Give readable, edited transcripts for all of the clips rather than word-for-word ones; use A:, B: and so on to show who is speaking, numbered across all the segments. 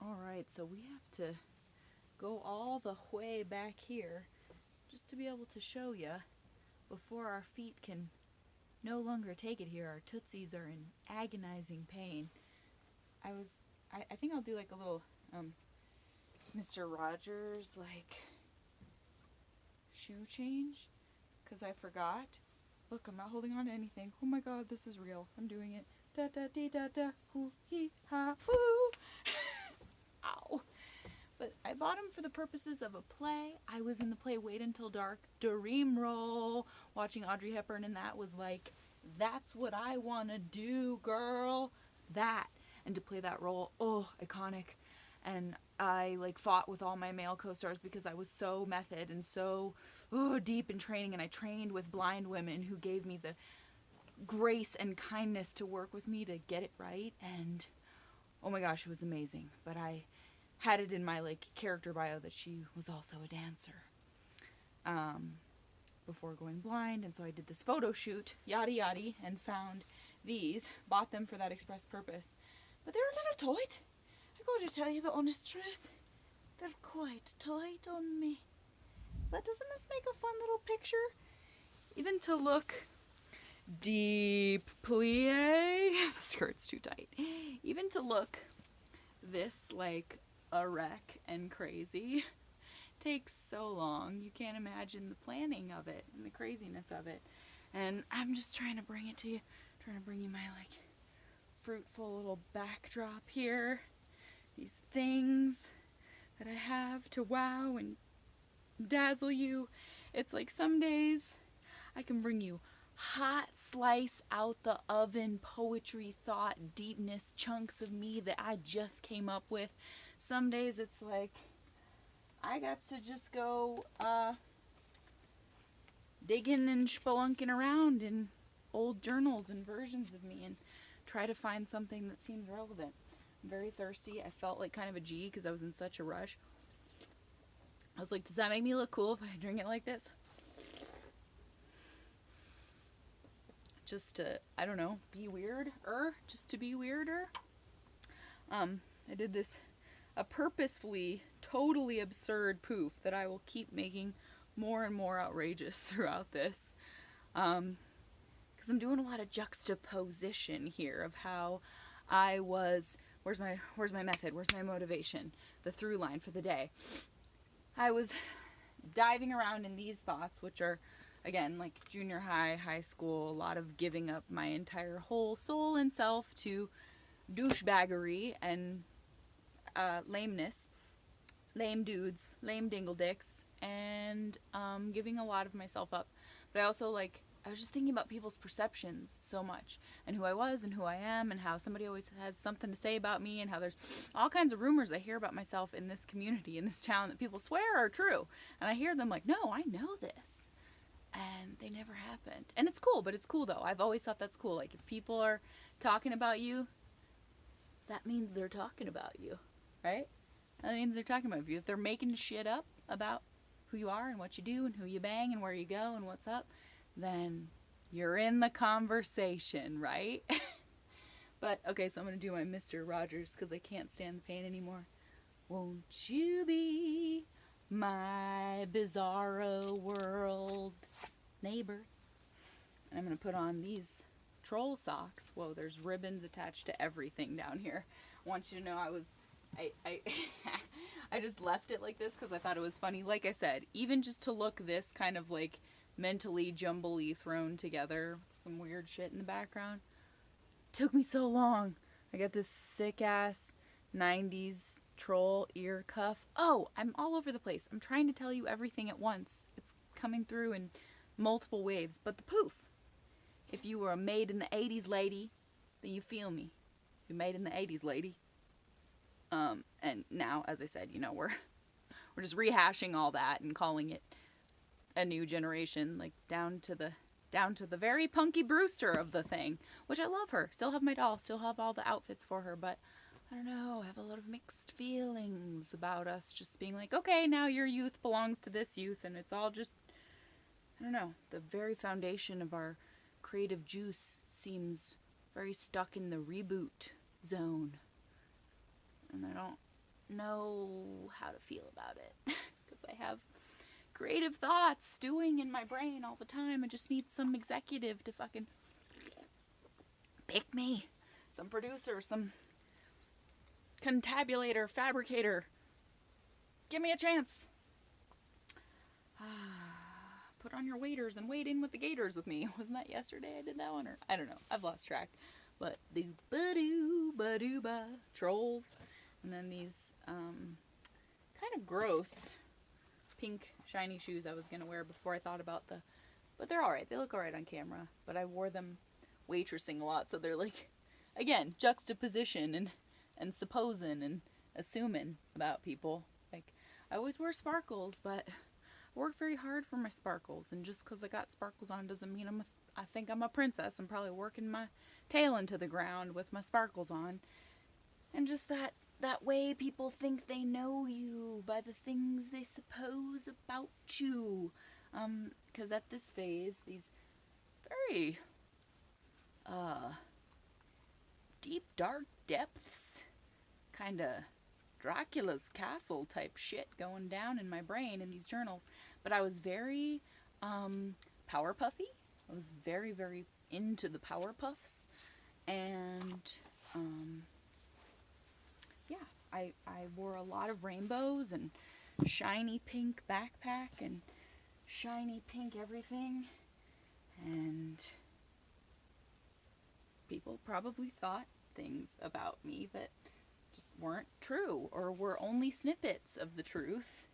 A: Alright, so we have to go all the way back here just to be able to show you before our feet can no longer take it here. Our tootsies are in agonizing pain. I think I'll do like a little Mr. Rogers like shoe change because I forgot. Look, I'm not holding on to anything. Oh my god, this is real. I'm doing it. Da da dee da da hoo hee ha hoo. Ow. But I bought them for the purposes of a play. I was in the play Wait Until Dark, Dream Roll, watching Audrey Hepburn, and that was like, that's what I want to do, girl. That. And to play that role, oh, iconic. And I like fought with all my male co-stars because I was so method and so deep in training, and I trained with blind women who gave me the grace and kindness to work with me to get it right. And oh my gosh, it was amazing. But I had it in my like character bio that she was also a dancer before going blind, and so I did this photo shoot, yada yada, and found these, bought them for that express purpose. But they're a little tight. I got to tell you the honest truth. They're quite tight on me. But doesn't this make a fun little picture? Even to look deep plie. The skirt's too tight. Even to look this like a wreck and crazy takes so long. You can't imagine the planning of it and the craziness of it. And I'm just trying to bring it to you, trying to bring you my like fruitful little backdrop here. These things that I have to wow and dazzle you. It's like some days I can bring you hot slice out the oven poetry, thought, deepness, chunks of me that I just came up with. Some days it's like I got to just go digging and spelunking around in old journals and versions of me and try to find something that seems relevant. I'm very thirsty. I felt like kind of a G because I was in such a rush. I was like, does that make me look cool if I drink it like this? Just to, I don't know, be weird-er, just to be weirder. I did this, a purposefully, totally absurd poof that I will keep making more and more outrageous throughout this. Because I'm doing a lot of juxtaposition here of how I was, where's my method, where's my motivation, the through line for the day. I was diving around in these thoughts, which are, again, like junior high, high school, a lot of giving up my entire whole soul and self to douchebaggery and lameness, lame dudes, lame dingle dicks, and giving a lot of myself up. But I also I was just thinking about people's perceptions so much, and who I was and who I am, and how somebody always has something to say about me, and how there's all kinds of rumors I hear about myself in this community, in this town, that people swear are true. And I hear them like, no, I know this. And they never happened. And it's cool, but it's cool though. I've always thought that's cool. Like if people are talking about you, that means they're talking about you, right? That means they're talking about you. If they're making shit up about who you are and what you do and who you bang and where you go and what's up, then you're in the conversation, right? But, okay, so I'm going to do my Mr. Rogers because I can't stand the fan anymore. Won't you be my bizarro world neighbor? And I'm going to put on these troll socks. Whoa, there's ribbons attached to everything down here. I want you to know I I just left it like this because I thought it was funny. Like I said, even just to look this kind of like mentally jumbledy thrown together with some weird shit in the background took me so long. I got this sick ass 90s troll ear cuff. Oh, I'm all over the place. I'm trying to tell you everything at once. It's coming through in multiple waves. But the poof. If you were a made in the 80s lady, then you feel me. You're made in the 80s lady. And now, as I said, we're just rehashing all that and calling it a new generation, like down to the very Punky Brewster of the thing, which I love her. Still have my doll, still have all the outfits for her, but I don't know, I have a lot of mixed feelings about us just being like, okay, now your youth belongs to this youth, and it's all just, I don't know, the very foundation of our creative juice seems very stuck in the reboot zone. And I don't know how to feel about it because I have creative thoughts stewing in my brain all the time. I just need some executive to fucking pick me. Some producer, some contabulator, fabricator. Give me a chance. Put on your waders and wade in with the gators with me. Wasn't that yesterday I did that one? Or I don't know. I've lost track. But ba trolls. And then these kind of gross pink shiny shoes I was going to wear before I thought about the... But they're alright. They look alright on camera. But I wore them waitressing a lot. So they're like, again, juxtaposition and supposing and assuming about people. Like, I always wear sparkles, but I work very hard for my sparkles. And just because I got sparkles on doesn't mean I think I'm a princess. I'm probably working my tail into the ground with my sparkles on. And just that way people think they know you by the things they suppose about you. Because at this phase, these very deep, dark depths, kind of Dracula's castle type shit going down in my brain in these journals. But I was very Powerpuffy. I was very, very into the Powerpuffs. And yeah, I wore a lot of rainbows and shiny pink backpack and shiny pink everything. And people probably thought things about me that just weren't true or were only snippets of the truth.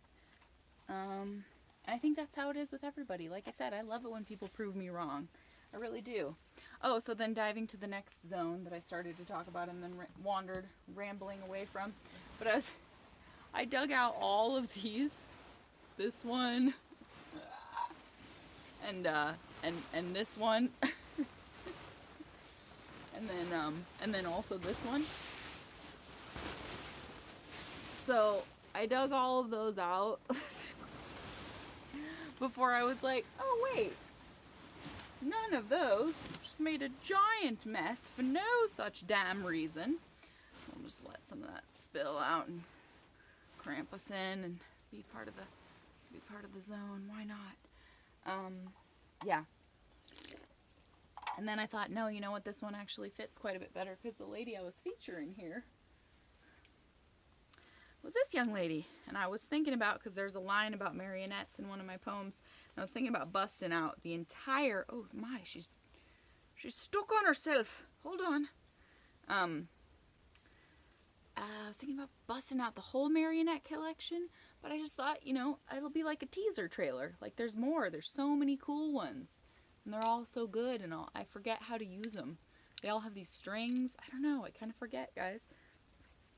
A: I think that's how it is with everybody. Like I said, I love it when people prove me wrong. I really do. Oh, so then diving to the next zone that I started to talk about and then wandered, rambling away from. But I dug out all of these. This one. And this one. and then also this one. So I dug all of those out before I was like, oh wait, none of those. Just made a giant mess for no such damn reason. We'll just let some of that spill out and cramp us in and be part of the zone. Why not? Yeah. And then I thought, no, you know what? This one actually fits quite a bit better because the lady I was featuring here was this young lady. And I was thinking about, because there's a line about marionettes in one of my poems, and I was thinking about busting out the entire... Oh my, she's stuck on herself. Hold on. I was thinking about busting out the whole marionette collection, but I just thought, you know, it'll be like a teaser trailer. Like, there's more. There's so many cool ones. And they're all so good and all. I forget how to use them. They all have these strings. I don't know. I kind of forget, guys.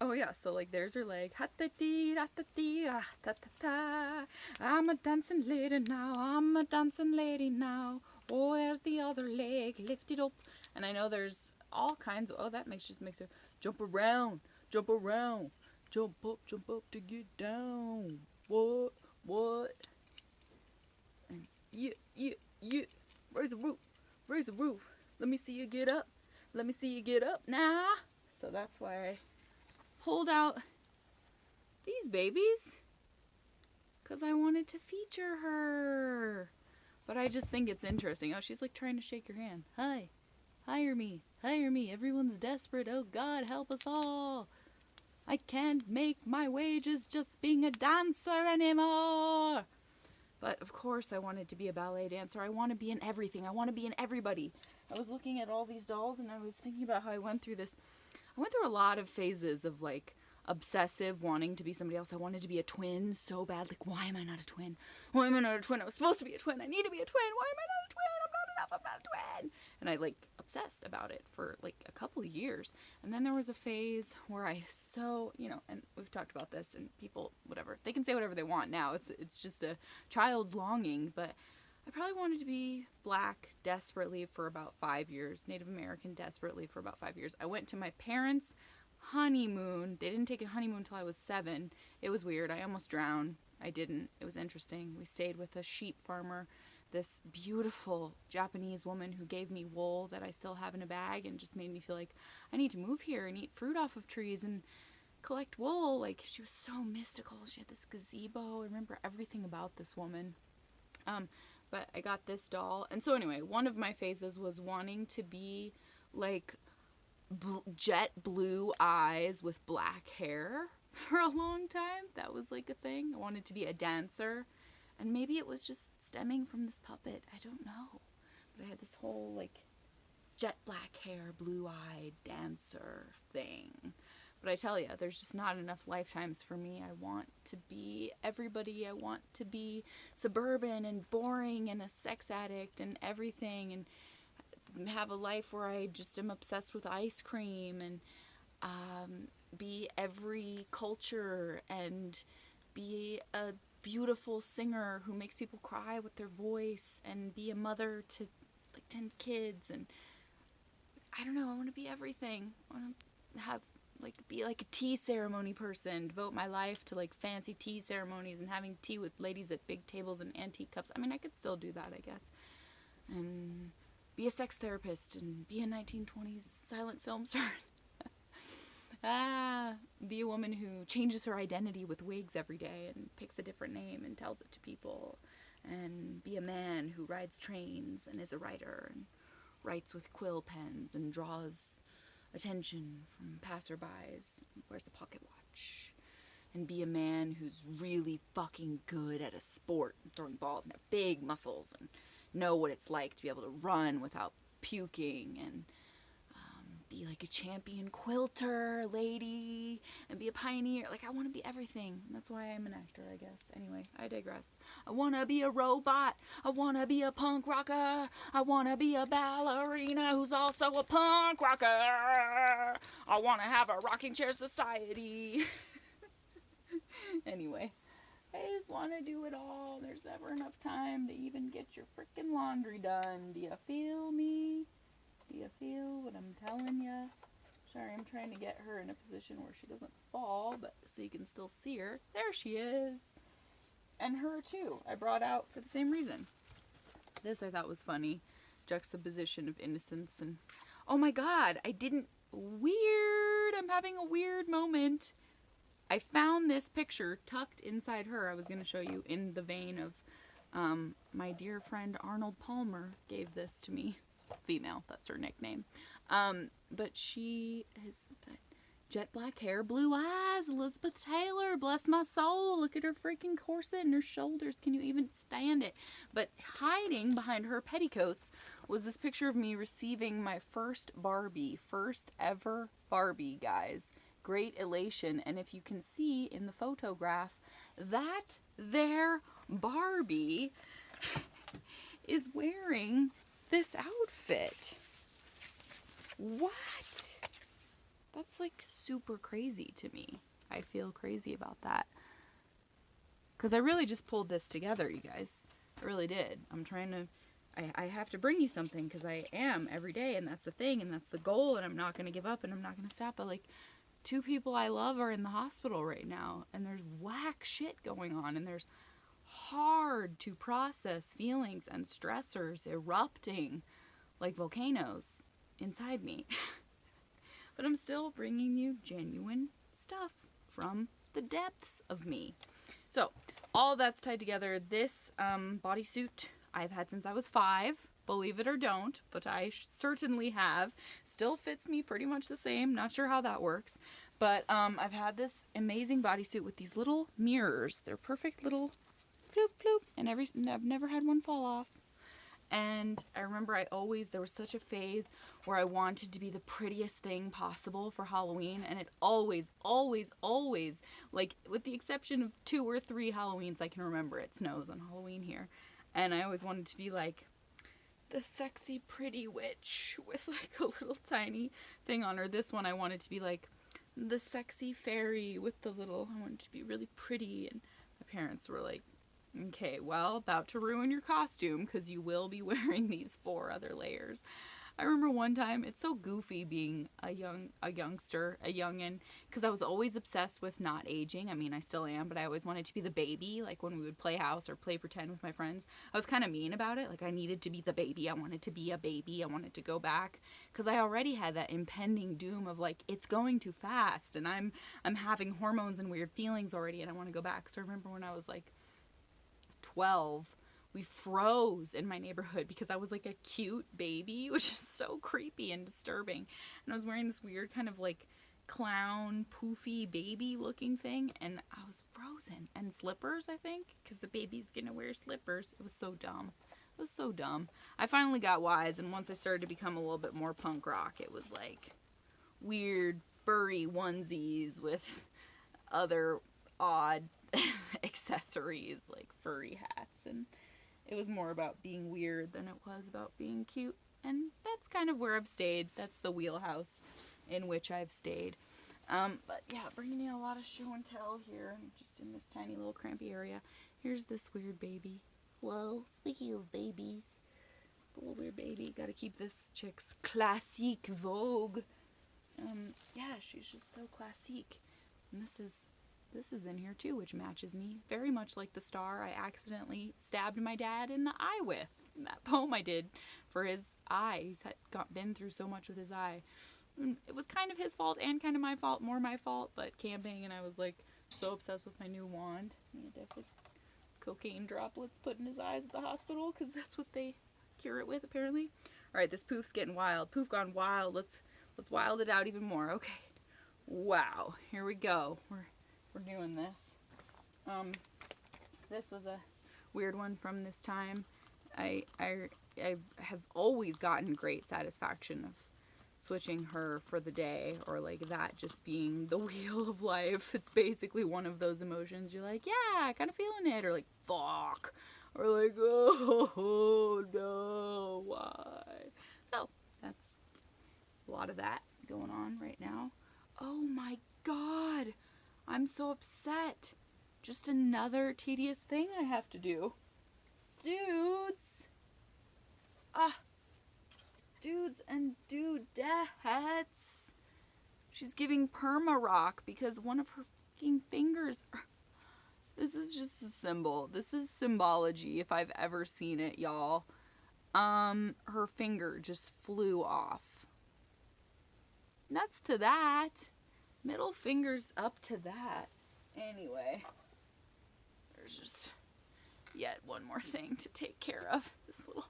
A: Oh, yeah. So, like, there's her leg. Ha-ta-dee-da-ta-dee-ah-ta-ta-ta. I'm a dancing lady now. I'm a dancing lady now. Oh, there's the other leg. Lift it up. And I know there's all kinds of... Oh, that just makes her jump around. Jump around. Jump up to get down. What? And yeah. Raise the roof. Let me see you get up. Nah. So that's why I pulled out these babies. Because I wanted to feature her. But I just think it's interesting. Oh, she's like trying to shake your hand. Hi. Hire me. Everyone's desperate. Oh, God, help us all. I can't make my wages just being a dancer anymore. But, of course, I wanted to be a ballet dancer. I want to be in everything. I want to be in everybody. I was looking at all these dolls, and I was thinking about how I went through this. I went through a lot of phases of, like, obsessive wanting to be somebody else. I wanted to be a twin so bad. Like, why am I not a twin? I was supposed to be a twin. I need to be a twin. Why am I not a twin? I'm not a twin. And I, like, obsessed about it for, like, a couple of years. And then there was a phase where and we've talked about this, and people, whatever, they can say whatever they want now. It's just a child's longing, but I probably wanted to be Black desperately for about 5 years, Native American desperately for about 5 years. I went to my parents' honeymoon. They didn't take a honeymoon until I was 7. It was weird. I almost drowned. I didn't. It was interesting. We stayed with a sheep farmer, this beautiful Japanese woman who gave me wool that I still have in a bag and just made me feel like I need to move here and eat fruit off of trees and collect wool. Like, she was so mystical. She had this gazebo. I remember everything about this woman. But I got this doll. And so anyway, one of my phases was wanting to be like jet blue eyes with black hair for a long time. That was like a thing. I wanted to be a dancer. And maybe it was just stemming from this puppet. I don't know. But I had this whole like jet black hair, blue-eyed dancer thing. But I tell you, there's just not enough lifetimes for me. I want to be everybody. I want to be suburban and boring and a sex addict and everything, and have a life where I just am obsessed with ice cream, and be every culture, and be a beautiful singer who makes people cry with their voice, and be a mother to like 10 kids, and I don't know, I want to be everything. I want to have be like a tea ceremony person, devote my life to like fancy tea ceremonies and having tea with ladies at big tables and antique cups. I mean, I could still do that, I guess. And be a sex therapist and be a 1920s silent film star. Be a woman who changes her identity with wigs every day and picks a different name and tells it to people. And be a man who rides trains and is a writer and writes with quill pens and draws attention from passerbys, wears a pocket watch, and be a man who's really fucking good at a sport, throwing balls, and have big muscles, and know what it's like to be able to run without puking, and be like a champion quilter lady, and be a pioneer. Like, I want to be everything. That's why I'm an actor, I guess. Anyway, I digress. I want to be a robot. I want to be a punk rocker. I want to be a ballerina who's also a punk rocker. I want to have a rocking chair society. Anyway, I just want to do it all. There's never enough time to even get your freaking laundry done. Do you feel me? Do you feel what I'm telling you? Sorry, I'm trying to get her in a position where she doesn't fall, but so you can still see her. There she is. And her too. I brought out for the same reason. This I thought was funny. Juxtaposition of innocence and... Oh my god, Weird! I'm having a weird moment. I found this picture tucked inside her. I was going to show you in the vein of my dear friend Arnold Palmer gave this to me. Female, that's her nickname. But she has jet black hair, blue eyes, Elizabeth Taylor, bless my soul. Look at her freaking corset and her shoulders. Can you even stand it? But hiding behind her petticoats was this picture of me receiving my first ever Barbie, guys. Great elation. And if you can see in the photograph, that there Barbie is wearing this outfit. What? That's like super crazy to me. I feel crazy about that. Because I really just pulled this together, you guys. I really did. I have to bring you something because I am every day, and that's the thing, and that's the goal, and I'm not going to give up, and I'm not going to stop. But like, 2 people I love are in the hospital right now, and there's whack shit going on, and there's hard to process feelings and stressors erupting like volcanoes inside me. But I'm still bringing you genuine stuff from the depths of me. So, all that's tied together. This bodysuit I've had since I was 5, believe it or don't, but I certainly have. Still fits me pretty much the same. Not sure how that works. But I've had this amazing bodysuit with these little mirrors. They're perfect little floop, floop. And I've never had one fall off. And I remember there was such a phase where I wanted to be the prettiest thing possible for Halloween. And it always, like, with the exception of 2 or 3 Halloweens I can remember, it snows on Halloween here. And I always wanted to be like the sexy pretty witch with like a little tiny thing on her. This one I wanted to be like the sexy fairy with I wanted to be really pretty. And my parents were like, okay, well, about to ruin your costume because you will be wearing these 4 other layers. I remember one time, it's so goofy being a youngster, a youngin, because I was always obsessed with not aging. I mean, I still am, but I always wanted to be the baby. Like when we would play house or play pretend with my friends, I was kind of mean about it. Like I needed to be the baby. I wanted to be a baby. I wanted to go back because I already had that impending doom of like it's going too fast, and I'm having hormones and weird feelings already, and I want to go back. So I remember when I was like 12, we froze in my neighborhood because I was like a cute baby, which is so creepy and disturbing. And I was wearing this weird kind of like clown poofy baby looking thing, and I was frozen. And slippers, I think, because the baby's gonna wear slippers. It was so dumb. It was so dumb. I finally got wise, and once I started to become a little bit more punk rock, it was like weird furry onesies with other odd accessories like furry hats, and it was more about being weird than it was about being cute. And that's kind of where I've stayed. That's the wheelhouse in which I've stayed. But yeah, bringing you a lot of show and tell here, just in this tiny little crampy area. Here's this weird baby. Whoa, speaking of babies, a little weird baby. Gotta keep this chick's classique vogue. Yeah, she's just so classique. And this is in here too, which matches me very much like the star I accidentally stabbed my dad in the eye with. That poem I did for his eye. He's been through so much with his eye. And it was kind of his fault and kind of my fault, more my fault, but camping, and I was like so obsessed with my new wand. He had definitely cocaine droplets put in his eyes at the hospital because that's what they cure it with apparently. All right, this poof's getting wild. Poof gone wild. Let's wild it out even more. Okay. Wow. Here we go. We're doing this. This was a weird one from this time. I have always gotten great satisfaction of switching her for the day, or like that just being the wheel of life. It's basically one of those emotions. You're like, yeah, kind of feeling it, or like, fuck, or like, oh no, why? So that's a lot of that going on right now. Oh my god, I'm so upset. Just another tedious thing I have to do. Dudes. Dudes and dudettes. She's giving perma rock because one of her fucking fingers. This is just a symbol. This is symbology if I've ever seen it, y'all. Her finger just flew off. Nuts to that. Middle fingers up to that. Anyway, there's just yet one more thing to take care of. This little...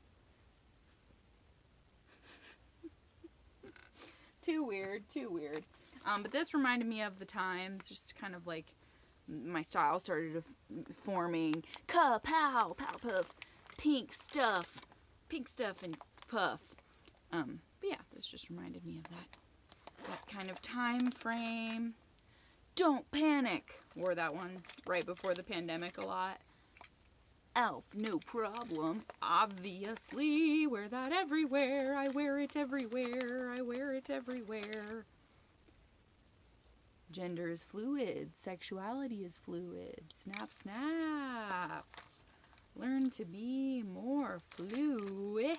A: Too weird. But this reminded me of the times, just kind of like my style started forming. Pow, puff, pink stuff and puff. But yeah, this just reminded me of that kind of time frame. Don't panic. Wore that one right before the pandemic a lot. Elf, no problem. Obviously, wear that everywhere. I wear it everywhere. Gender is fluid. Sexuality is fluid. Snap, snap. Learn to be more fluid.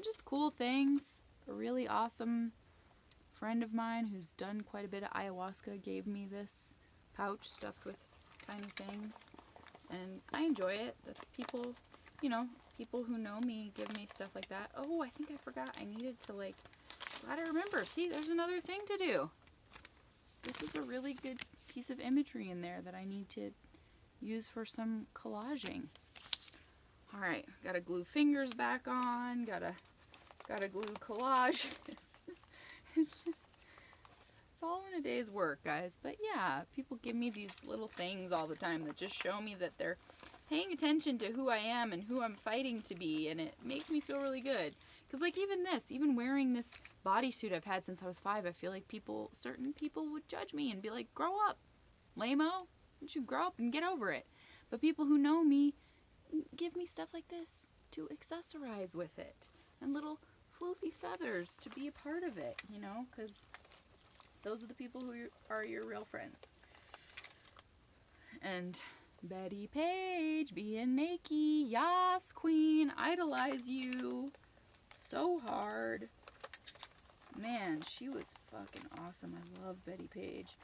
A: Just cool things. A really awesome friend of mine who's done quite a bit of ayahuasca gave me this pouch stuffed with tiny things. And I enjoy it. That's people who know me give me stuff like that. Oh, I think I forgot. I needed to gotta remember. See, there's another thing to do. This is a really good piece of imagery in there that I need to use for some collaging. All right, gotta glue fingers back on. Gotta glue collages. It's all in a day's work, guys. But yeah, people give me these little things all the time that just show me that they're paying attention to who I am and who I'm fighting to be, and it makes me feel really good. Because even wearing this bodysuit I've had since I was 5, I feel like certain people would judge me and be like, grow up, lame-o. Don't you grow up and get over it? But people who know me give me stuff like this to accessorize with it. And little floofy feathers to be a part of it, because those are the people who are your real friends. And Betty Page being naked, yas queen, idolize you so hard. Man, she was fucking awesome. I love Betty Page.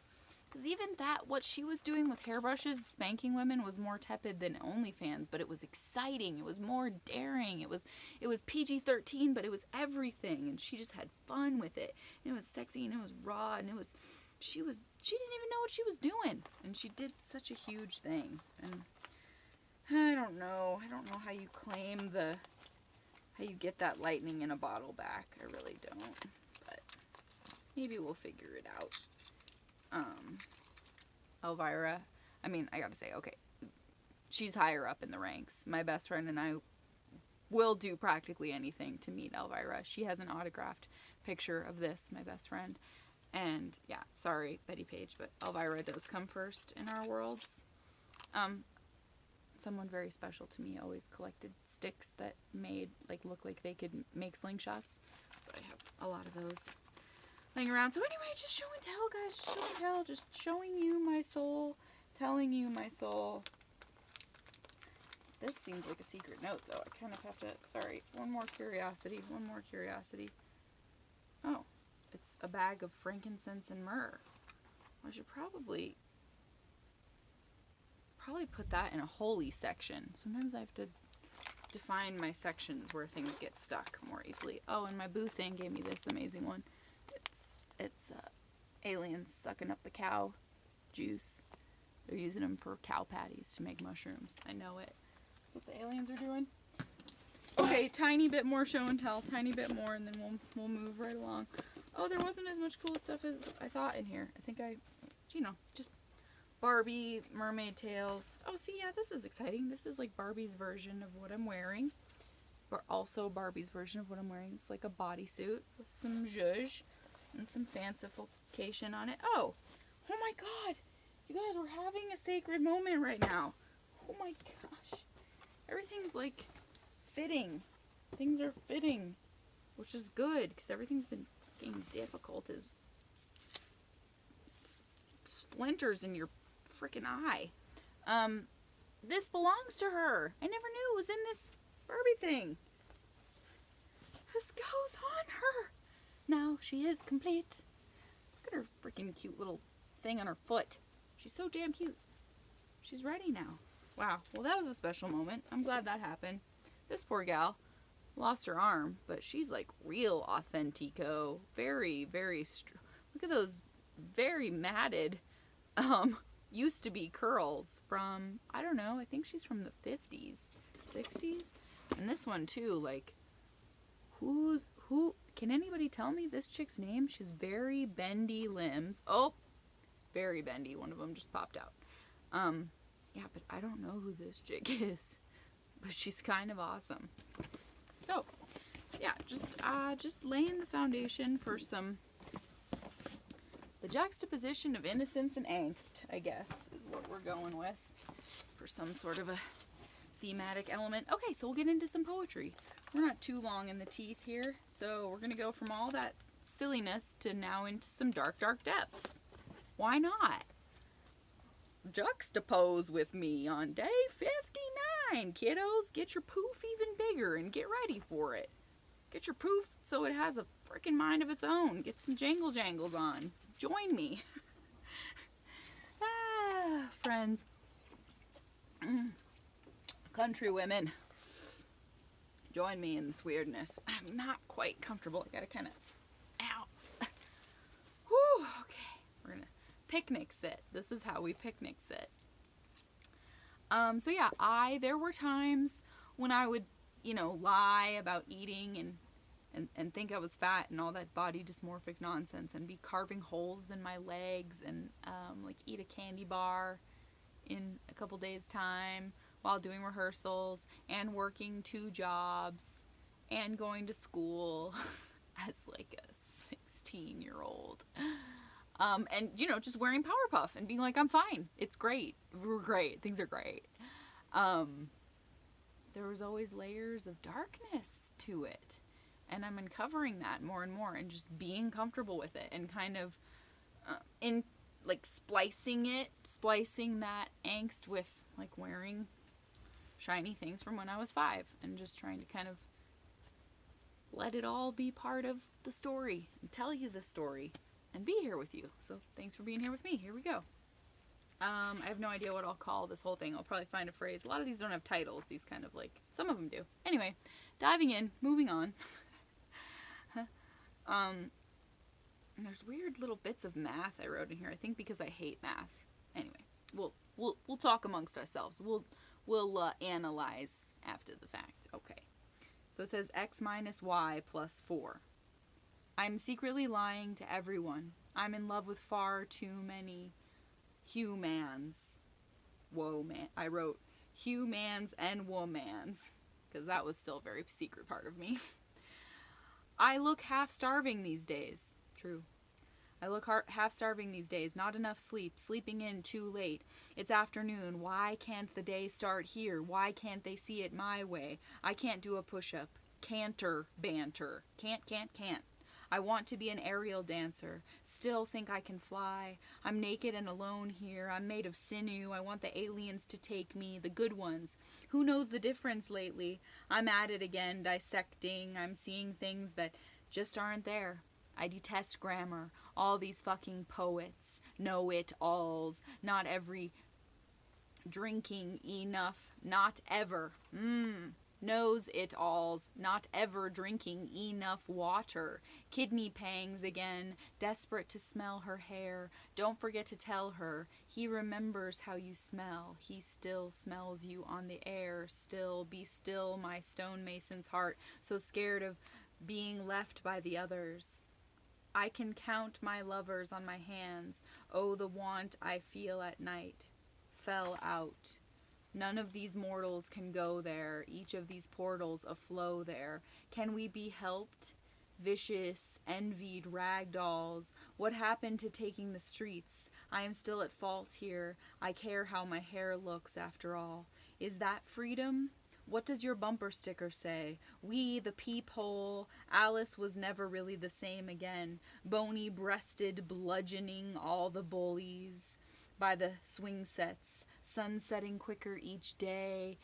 A: Because even that, what she was doing with hairbrushes, spanking women, was more tepid than OnlyFans, but it was exciting. It was more daring. It was PG-13, but it was everything, and she just had fun with it. And it was sexy, and it was raw, and she didn't even know what she was doing, and she did such a huge thing. And I don't know how you claim how you get that lightning in a bottle back. I really don't, but maybe we'll figure it out. Elvira, I mean, I gotta say, okay, she's higher up in the ranks. My best friend and I will do practically anything to meet Elvira. She has an autographed picture of this, my best friend. And yeah, sorry, Betty Page, but Elvira does come first in our worlds. Someone very special to me always collected sticks that look like they could make slingshots. So I have a lot of those laying around. So anyway, just show and tell, guys. Just show and tell. Just showing you my soul. Telling you my soul. This seems like a secret note, though. I kind of have to... Sorry. One more curiosity. Oh. It's a bag of frankincense and myrrh. I should probably put that in a holy section. Sometimes I have to define my sections where things get stuck more easily. Oh, and my boo thing gave me this amazing one. It's aliens sucking up the cow juice. They're using them for cow patties to make mushrooms. I know it. That's what the aliens are doing. Okay, tiny bit more show and tell. Tiny bit more, and then we'll move right along. Oh, there wasn't as much cool stuff as I thought in here. I think just Barbie, mermaid tails. Oh, see, yeah, this is exciting. This is like Barbie's version of what I'm wearing. But also Barbie's version of what I'm wearing. It's like a bodysuit with some zhuzh and some fancification on it. Oh my god. You guys, we're having a sacred moment right now. Oh my gosh. Everything's like fitting. Things are fitting. Which is good, because everything's been getting difficult as splinters in your freaking eye. This belongs to her. I never knew it was in this Barbie thing. This goes on her. Now she is complete. Look at her freaking cute little thing on her foot. She's so damn cute. She's ready now. Wow. Well, that was a special moment. I'm glad that happened. This poor gal lost her arm, but she's like real authentico. Very, very look at those very matted, used to be curls from, I don't know, I think she's from the 50s, 60s. And this one too, like, who, can anybody tell me this chick's name? She's very bendy limbs. Oh, very bendy. One of them just popped out. Yeah, but I don't know who this chick is, but she's kind of awesome. So, yeah, just laying the foundation for the juxtaposition of innocence and angst, I guess, is what we're going with for some sort of a thematic element. Okay, so we'll get into some poetry. We're not too long in the teeth here, so we're going to go from all that silliness to now into some dark, dark depths. Why not? Juxtapose with me on day 59, kiddos. Get your poof even bigger and get ready for it. Get your poof so it has a freaking mind of its own. Get some jangle jangles on. Join me. Friends. Country women. Join me in this weirdness. I'm not quite comfortable. I gotta kind of... Ow. Whew, okay. We're gonna picnic sit. This is how we picnic sit. So yeah, there were times when I would, lie about eating and think I was fat and all that body dysmorphic nonsense and be carving holes in my legs and, eat a candy bar in a couple days' time while doing rehearsals and working 2 jobs and going to school as like a 16-year-old. And, just wearing Powerpuff and being like, I'm fine. It's great. We're great. Things are great. There was always layers of darkness to it. And I'm uncovering that more and more and just being comfortable with it and kind of splicing that angst with like wearing shiny things from when I was 5 and just trying to kind of let it all be part of the story and tell you the story and be here with you. So thanks for being here with me. Here we go. I have no idea what I'll call this whole thing. I'll probably find a phrase. A lot of these don't have titles. These kind of like, some of them do. Anyway, diving in, moving on. There's weird little bits of math I wrote in here. I think because I hate math. Anyway, we'll talk amongst ourselves. We'll analyze after the fact. Okay. So it says x minus y plus 4. I'm secretly lying to everyone. I'm in love with far too many humans. Whoa, man. I wrote humans and womans because that was still a very secret part of me. I look half starving these days. True. I look half starving these days. Not enough sleep. Sleeping in too late. It's afternoon. Why can't the day start here? Why can't they see it my way? I can't do a push-up. Canter banter. Can't. I want to be an aerial dancer. Still think I can fly. I'm naked and alone here. I'm made of sinew. I want the aliens to take me. The good ones. Who knows the difference lately? I'm at it again, dissecting. I'm seeing things that just aren't there. I detest grammar. All these fucking poets. Know-it-alls. Not every drinking enough. Not ever. Knows it alls, not ever drinking enough water. Kidney pangs again, desperate to smell her hair. Don't forget to tell her, he remembers how you smell. He still smells you on the air. Still, be still, my stonemason's heart, so scared of being left by the others. I can count my lovers on my hands. Oh, the want I feel at night. Fell out. None of these mortals can go there, each of these portals aflow there. Can we be helped? Vicious, envied ragdolls. What happened to taking the streets? I am still at fault here. I care how my hair looks after all. Is that freedom? What does your bumper sticker say? We, the peephole. Alice was never really the same again. Bony-breasted, bludgeoning all the bullies. By the swing sets, sun setting quicker each day,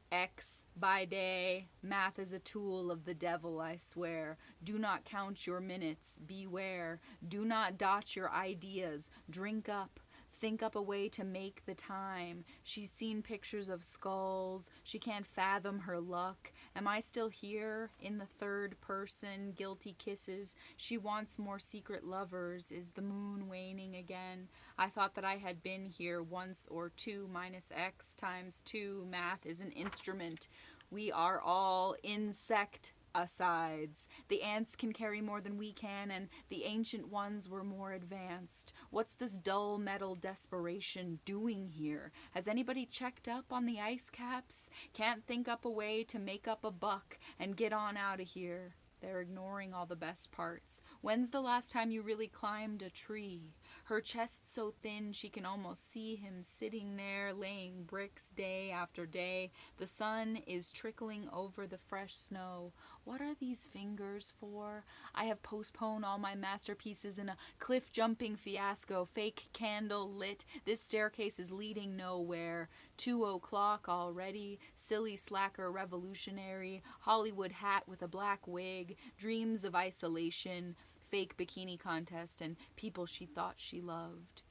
A: X by day, math is a tool of the devil, I swear. Do not count your minutes, beware. Do not dot your ideas, drink up. Think up a way to make the time. She's seen pictures of skulls. She can't fathom her luck. Am I still here? In the third person, guilty kisses. She wants more secret lovers. Is the moon waning again? I thought that I had been here once or 2 minus x times 2. Math is an instrument. We are all insect asides. The ants can carry more than we can, and the ancient ones were more advanced. What's this dull metal desperation doing here? Has anybody checked up on the ice caps? Can't think up a way to make up a buck and get on out of here. They're ignoring all the best parts. When's the last time you really climbed a tree? Her chest so thin she can almost see him sitting there laying bricks day after day. The sun is trickling over the fresh snow. What are these fingers for? I have postponed all my masterpieces in a cliff-jumping fiasco. Fake candle lit. This staircase is leading nowhere. 2 o'clock already. Silly slacker revolutionary. Hollywood hat with a black wig. Dreams of isolation. Fake bikini contest and people she thought she loved.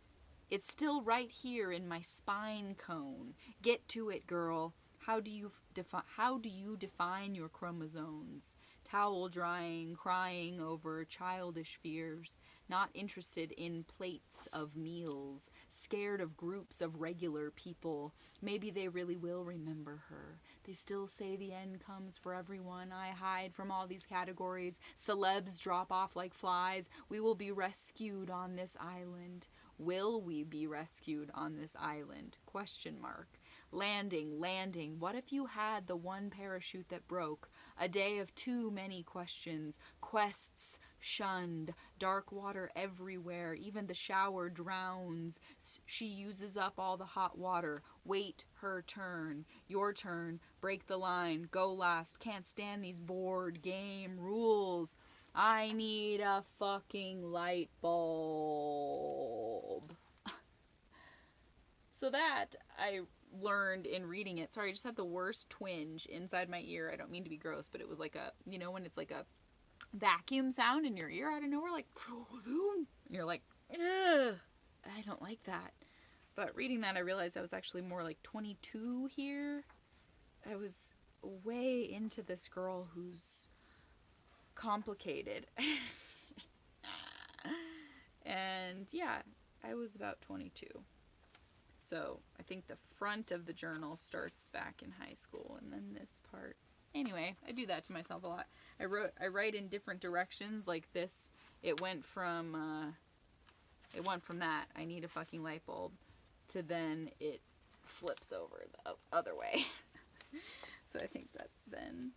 A: It's still right here in my spine cone. Get to it, girl. How do you define your chromosomes? Towel drying, crying over childish fears, not interested in plates of meals, scared of groups of regular people. Maybe they really will remember her. They still say the end comes for everyone. I hide from all these categories. Celebs drop off like flies. We will be rescued on this island. Will we be rescued on this island? Question mark. Landing. What if you had the one parachute that broke? A day of too many questions. Quests shunned. Dark water everywhere. Even the shower drowns. She uses up all the hot water. Wait her turn. Your turn. Break the line. Go last. Can't stand these board game rules. I need a fucking light bulb. So that I learned in reading it. Sorry, I just had the worst twinge inside my ear. I don't mean to be gross, but it was like a, you know, when it's like a vacuum sound in your ear out of nowhere, like, and you're like, ugh, I don't like that. But reading that, I realized I was actually more like 22 here. I was way into this girl who's complicated. And yeah, I was about 22. So I think the front of the journal starts back in high school, and then this part. Anyway, I do that to myself a lot. I write in different directions like this. It went from that, I need a fucking light bulb, to then it flips over the other way. So I think that's then.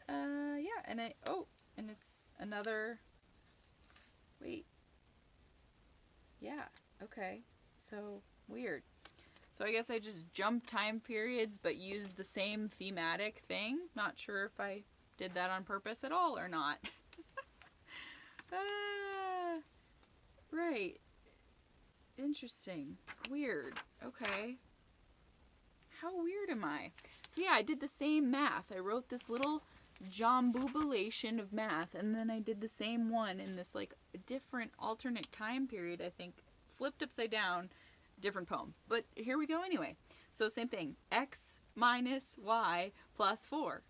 A: Yeah, and it's another. Wait. Yeah. Okay. So weird. So I guess I just jumped time periods but used the same thematic thing. Not sure if I did that on purpose at all or not. Right. Interesting. Weird. Okay. How weird am I? So yeah, I did the same math. I wrote this little jombubilation of math, and then I did the same one in this like different alternate time period, I think, flipped upside down, different poem. But here we go anyway. So same thing, x minus y plus 4.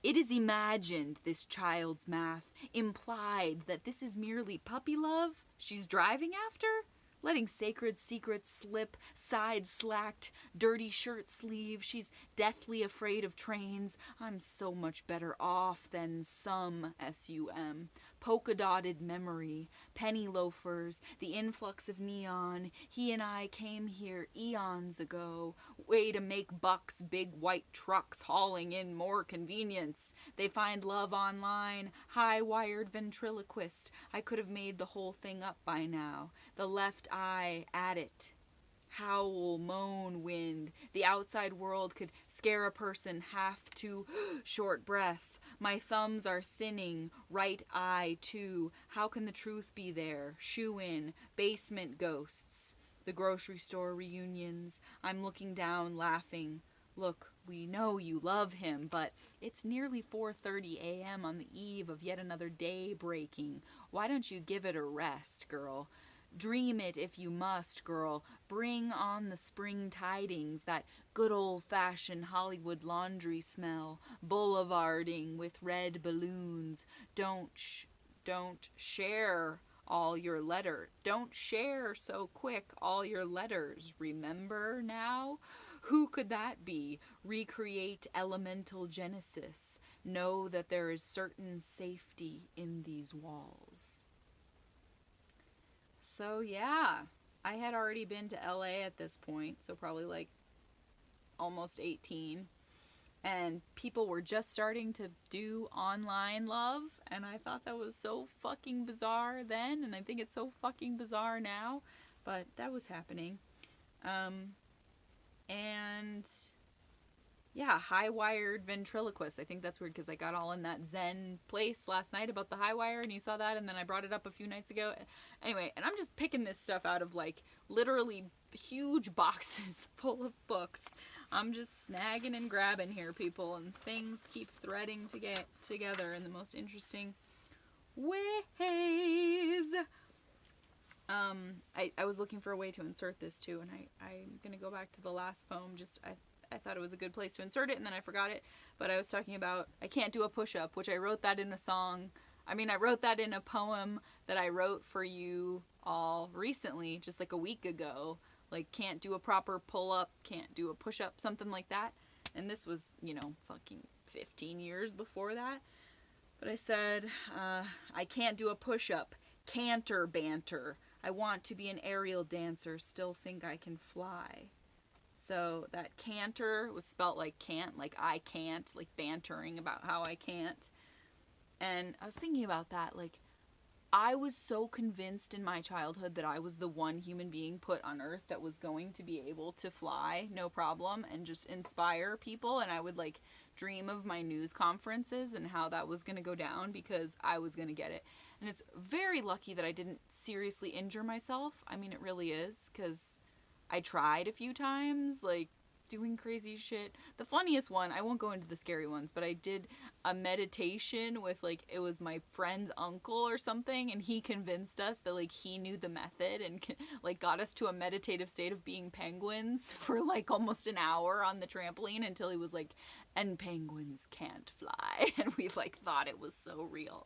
A: It is imagined, this child's math, implied that this is merely puppy love she's driving after? Letting sacred secrets slip, sides slacked, dirty shirt sleeve. She's deathly afraid of trains. I'm so much better off than some SUM. Polka-dotted memory, penny loafers, the influx of neon. He and I came here eons ago. Way to make bucks, big white trucks hauling in more convenience. They find love online, high-wired ventriloquist. I could have made the whole thing up by now. The left eye at it. Howl, moan, wind. The outside world could scare a person half to short breath. My thumbs are thinning, right eye too. How can the truth be there? Shoe in, basement ghosts. The grocery store reunions. I'm looking down, laughing. Look, we know you love him, but it's nearly 4:30 a.m. on the eve of yet another day breaking. Why don't you give it a rest, girl? Dream it if you must, girl. Bring on the spring tidings, that good old-fashioned Hollywood laundry smell, boulevarding with red balloons. Don't share all your letter. Don't share so quick all your letters. Remember now? Who could that be? Recreate elemental Genesis. Know that there is certain safety in these walls. So yeah, I had already been to LA at this point, so probably like almost 18. And people were just starting to do online love, and I thought that was so fucking bizarre then, and I think it's so fucking bizarre now, but that was happening. And yeah, high-wired ventriloquist. I think that's weird because I got all in that Zen place last night about the high wire, and you saw that, and then I brought it up a few nights ago. Anyway, and I'm just picking this stuff out of like literally huge boxes full of books. I'm just snagging and grabbing here, people, and things keep threading to get together in the most interesting ways. I was looking for a way to insert this too, and I'm gonna go back to the last poem. I thought it was a good place to insert it, and then I forgot it. But I was talking about I can't do a push-up, which I wrote that in a song. I mean, I wrote that in a poem that I wrote for you all recently, just like a week ago. Like, can't do a proper pull-up, can't do a push-up, something like that. And this was, fucking 15 years before that. But I said, I can't do a push-up, canter banter. I want to be an aerial dancer, still think I can fly. So that canter was spelt like can't, like I can't, like bantering about how I can't. And I was thinking about that, like, I was so convinced in my childhood that I was the one human being put on earth that was going to be able to fly, no problem, and just inspire people. And I would, like, dream of my news conferences and how that was going to go down because I was going to get it. And it's very lucky that I didn't seriously injure myself. I mean, it really is, because I tried a few times, like doing crazy shit. The funniest one, I won't go into the scary ones, but I did a meditation with, like, it was my friend's uncle or something, and he convinced us that, like, he knew the method and like got us to a meditative state of being penguins for like almost an hour on the trampoline until he was like, and penguins can't fly. And we like thought it was so real.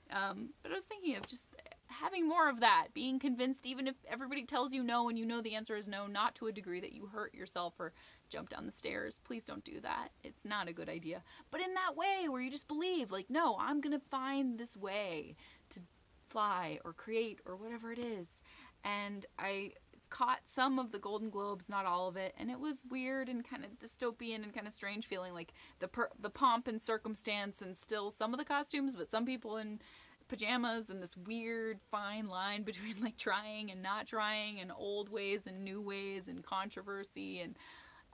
A: But I was thinking of just having more of that, being convinced even if everybody tells you no and you know the answer is no, not to a degree that you hurt yourself or jump down the stairs. Please don't do that. It's not a good idea. But in that way where you just believe, like, no, I'm going to find this way to fly or create or whatever it is. And I caught some of the Golden Globes, not all of it, and it was weird and kind of dystopian and kind of strange feeling, like the pomp and circumstance and still some of the costumes, but some people in pajamas and this weird fine line between like trying and not trying and old ways and new ways and controversy,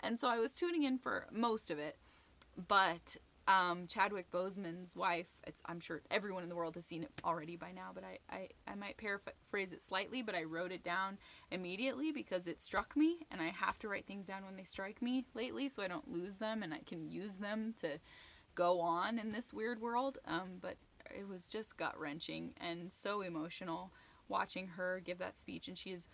A: and so I was tuning in for most of it. But Chadwick Boseman's wife, I'm sure everyone in the world has seen it already by now, but I might paraphrase it slightly, but I wrote it down immediately because it struck me, and I have to write things down when they strike me lately so I don't lose them and I can use them to go on in this weird world. But it was just gut-wrenching and so emotional watching her give that speech, and she is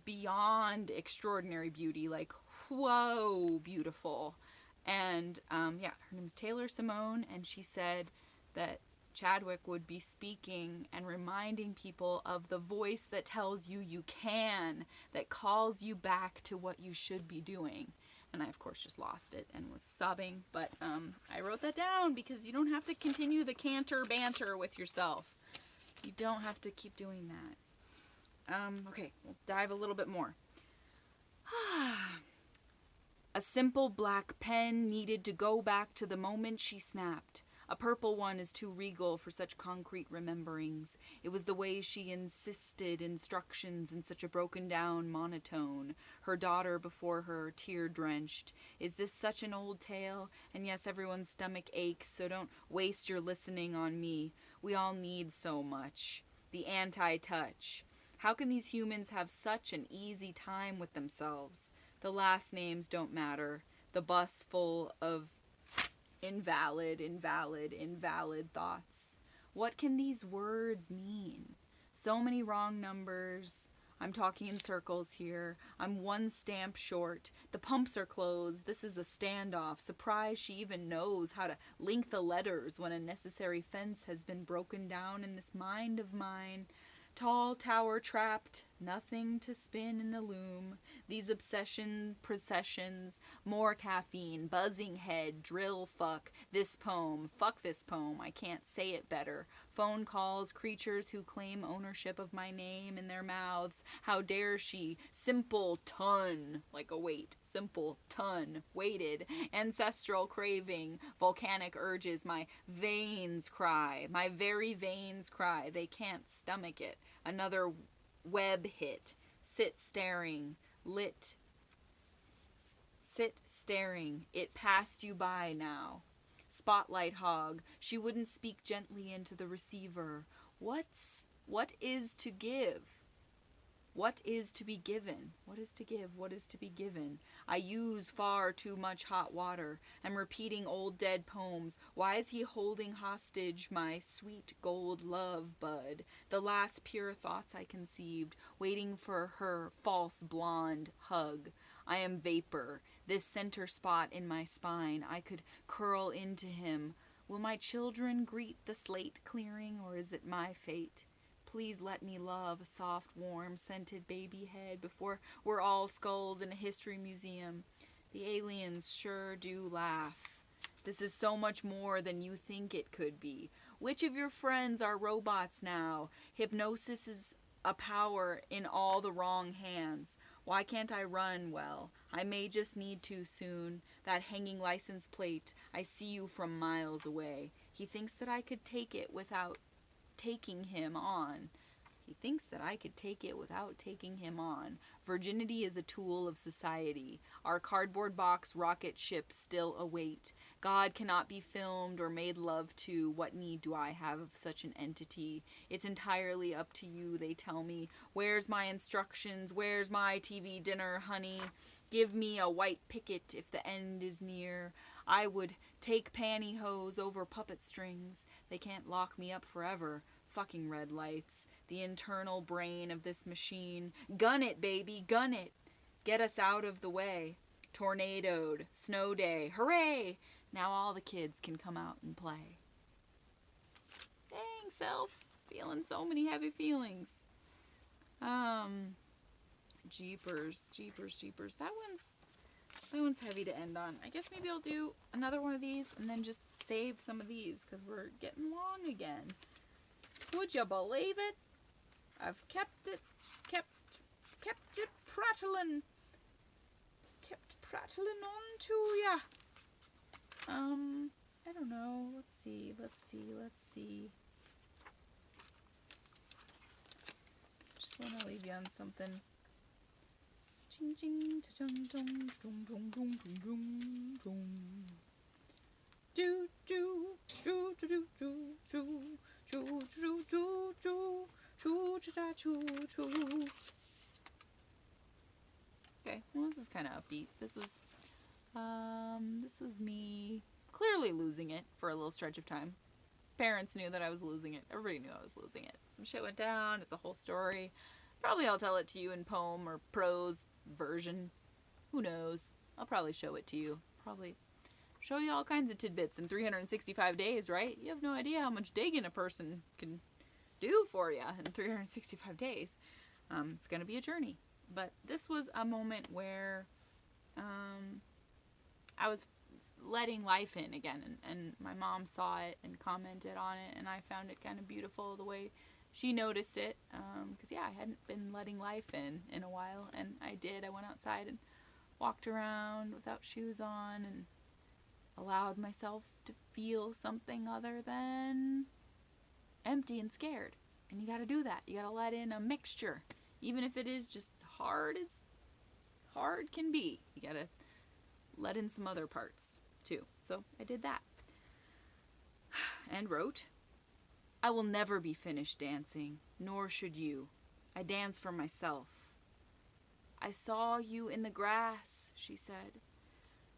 A: beyond extraordinary beauty, like, whoa, beautiful. And yeah, her name is Taylor Simone, and she said that Chadwick would be speaking and reminding people of the voice that tells you you can, that calls you back to what you should be doing. And I, of course, just lost it and was sobbing. But I wrote that down because you don't have to continue the canter banter with yourself. You don't have to keep doing that. Okay, we'll dive a little bit more. A simple black pen needed to go back to the moment she snapped. A purple one is too regal for such concrete rememberings. It was the way she insisted instructions in such a broken down monotone. Her daughter before her, tear-drenched. Is this such an old tale? And yes, everyone's stomach aches, so don't waste your listening on me. We all need so much. The anti-touch. How can these humans have such an easy time with themselves? The last names don't matter. The bus full of invalid thoughts. What can these words mean? So many wrong numbers. I'm talking in circles here. I'm one stamp short. The pumps are closed. This is a standoff. Surprised she even knows how to link the letters when a necessary fence has been broken down in this mind of mine. Tall tower trapped, nothing to spin in the loom. These obsession processions, more caffeine, buzzing head, drill fuck, this poem, fuck this poem, I can't say it better. Phone calls, creatures who claim ownership of my name in their mouths. How dare she? Simple ton, like a weight, simple ton, weighted, ancestral craving, volcanic urges, my veins cry, my very veins cry, they can't stomach it. Another web hit. Sit staring. Sit staring. It passed you by now. Spotlight hog. She wouldn't speak gently into the receiver. What is to give? What is to be given? What is to give? What is to be given? I use far too much hot water. I'm repeating old dead poems. Why is he holding hostage my sweet gold love bud? The last pure thoughts I conceived, waiting for her false blonde hug. I am vapor, this center spot in my spine. I could curl into him. Will my children greet the slate clearing, or is it my fate? Please let me love a soft, warm, scented baby head before we're all skulls in a history museum. The aliens sure do laugh. This is so much more than you think it could be. Which of your friends are robots now? Hypnosis is a power in all the wrong hands. Why can't I run well? I may just need to soon. That hanging license plate, I see you from miles away. He thinks that I could take it without taking him on. He thinks that I could take it without taking him on. Virginity is a tool of society. Our cardboard box rocket ships still await. God cannot be filmed or made love to. What need do I have of such an entity? It's entirely up to you, they tell me. Where's my instructions? Where's my TV dinner, honey? Give me a white picket if the end is near. I would take pantyhose over puppet strings. They can't lock me up forever. Fucking red lights. The internal brain of this machine. Gun it, baby, gun it. Get us out of the way. Tornadoed. Snow day. Hooray! Now all the kids can come out and play. Dang, self. Feeling so many heavy feelings. Jeepers. That one's heavy to end on. I guess maybe I'll do another one of these and then just save some of these because we're getting long again. Would you believe it? I've kept it prattling. Kept prattling on to ya. I don't know. Let's see. Just want to leave you on something. Ching ching ta chung chung chung chung chung chung chung. Do do do do do do do do do do do choo cha choo choo. Okay, well this is kind of upbeat. This was me clearly losing it for a little stretch of time. Parents knew that I was losing it. Everybody knew I was losing it. Some shit went down. It's a whole story. Probably I'll tell it to you in poem or prose version. Who knows? I'll probably show it to you. Probably show you all kinds of tidbits in 365 days, right? You have no idea how much digging a person can do for you in 365 days. It's going to be a journey. But this was a moment where I was letting life in again, and my mom saw it and commented on it, and I found it kind of beautiful the way she noticed it, because I hadn't been letting life in a while, and I did. I went outside and walked around without shoes on and allowed myself to feel something other than empty and scared. And you gotta do that. You gotta let in a mixture, even if it is just hard as hard can be. You gotta let in some other parts too. So I did that and wrote, I will never be finished dancing, nor should you. I dance for myself. I saw you in the grass, she said,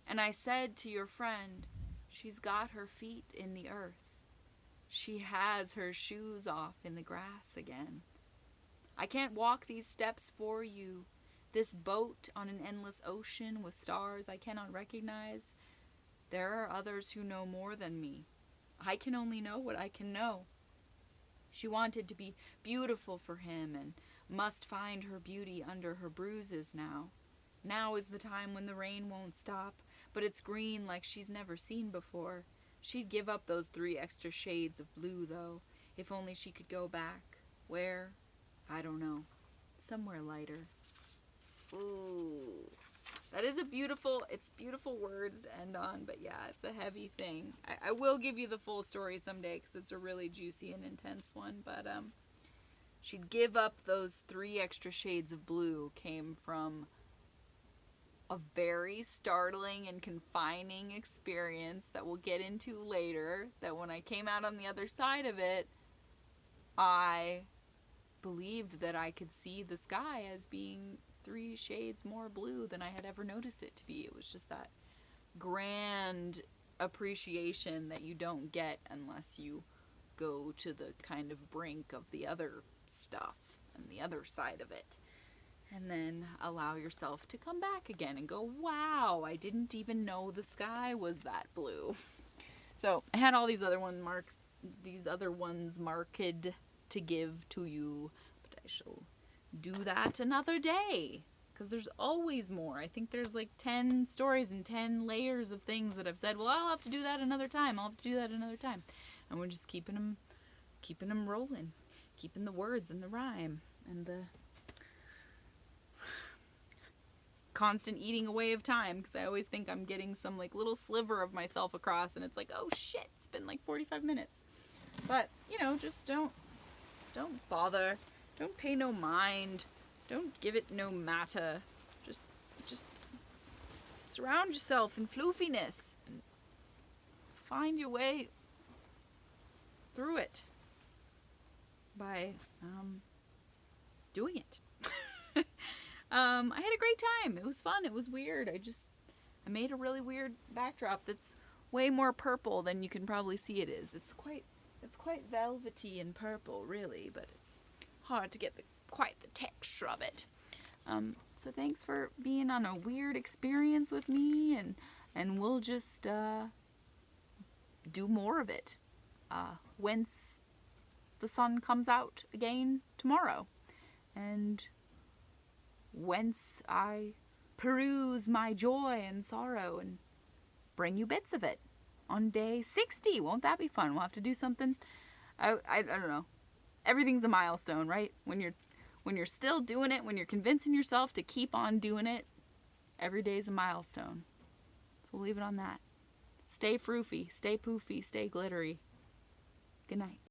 A: and I said to your friend, she's got her feet in the earth. She has her shoes off in the grass again. I can't walk these steps for you. This boat on an endless ocean with stars I cannot recognize. There are others who know more than me. I can only know what I can know. She wanted to be beautiful for him and must find her beauty under her bruises now. Now is the time when the rain won't stop, but it's green like she's never seen before. She'd give up those 3 extra shades of blue, though, if only she could go back. Where? I don't know. Somewhere lighter. Ooh. That is it's beautiful words to end on, but yeah, it's a heavy thing. I will give you the full story someday because it's a really juicy and intense one, but she'd give up those 3 extra shades of blue came from a very startling and confining experience that we'll get into later, that when I came out on the other side of it, I believed that I could see the sky as being 3 shades more blue than I had ever noticed it to be. It was just that grand appreciation that you don't get unless you go to the kind of brink of the other stuff and the other side of it. And then allow yourself to come back again and go, wow, I didn't even know the sky was that blue. So I had all these other ones marked to give to you, but I shall do that another day, because there's always more. I think there's like 10 stories and 10 layers of things that I've said, well, I'll have to do that another time. And we're just keeping them rolling, keeping the words and the rhyme and the constant eating away of time, because I always think I'm getting some like little sliver of myself across, and it's like, oh shit, it's been like 45 minutes. But, just don't bother. Don't pay no mind. Don't give it no matter. Just surround yourself in floofiness and find your way through it by doing it. I had a great time. It was fun. It was weird. I made a really weird backdrop that's way more purple than you can probably see it is. It's quite velvety and purple, really, but it's hard to get quite the texture of it. So thanks for being on a weird experience with me, and we'll just do more of it once the sun comes out again tomorrow, and whence I peruse my joy and sorrow and bring you bits of it on day 60. Won't that be fun? We'll have to do something. I don't know. Everything's a milestone, right? When you're still doing it, when you're convincing yourself to keep on doing it, every day is a milestone. So we'll leave it on that. Stay froofy, stay poofy, stay glittery. Good night.